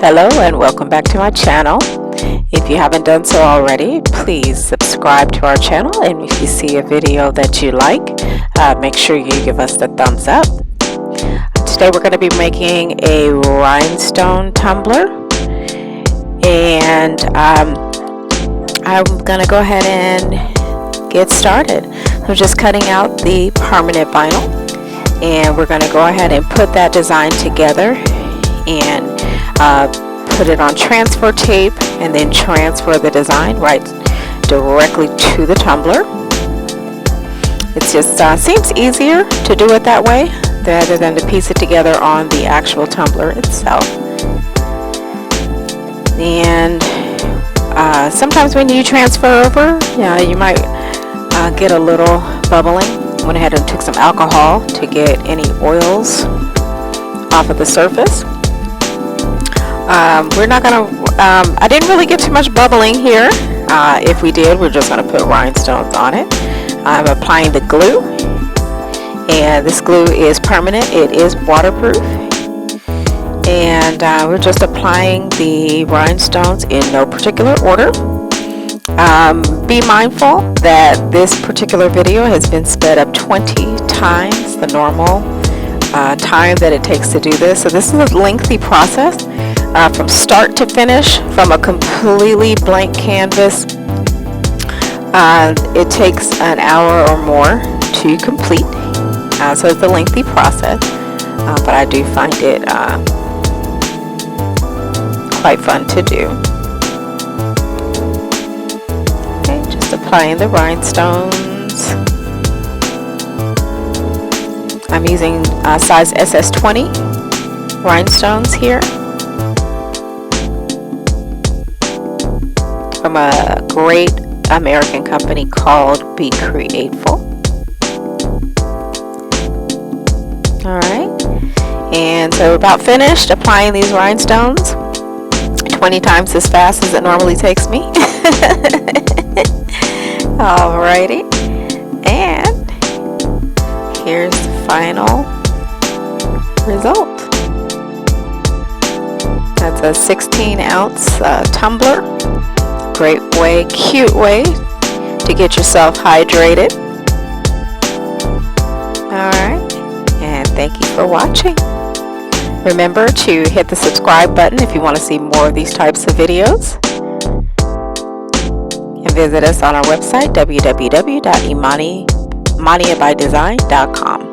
Hello and welcome back to my channel. If you haven't done so already, please subscribe to our channel, and if you see a video that you like, make sure you give us the thumbs up. Today we're going to be making a rhinestone tumbler, and I'm going to go ahead and get started. I'm just cutting out the permanent vinyl, and we're going to go ahead and put that design together and put it on transfer tape, and then transfer the design right directly to the tumbler. It just seems easier to do it that way rather than to piece it together on the actual tumbler itself. And sometimes when you transfer over, you might get a little bubbling. Went ahead and took some alcohol to get any oils off of the surface. We're not gonna, I didn't really get too much bubbling here. If we did, we're just gonna put rhinestones on it. I'm applying the glue, and this glue is permanent. It is waterproof, and we're just applying the rhinestones in no particular order. Be mindful that this particular video has been sped up 20 times the normal time that it takes to do this. So this is a lengthy process. From start to finish, from a completely blank canvas, it takes an hour or more to complete. So it's a lengthy process, but I do find it quite fun to do. Okay, just applying the rhinestones. I'm using size SS20 rhinestones here, from a great American company called Be Createful. Alright, and so we're about finished applying these rhinestones 20 times as fast as it normally takes me. Alrighty, and here's the final result. That's a 16-ounce tumbler. Great way, cute way to get yourself hydrated. Alright, and thank you for watching. Remember to hit the subscribe button if you want to see more of these types of videos. And visit us on our website, www.imaniabydesign.com.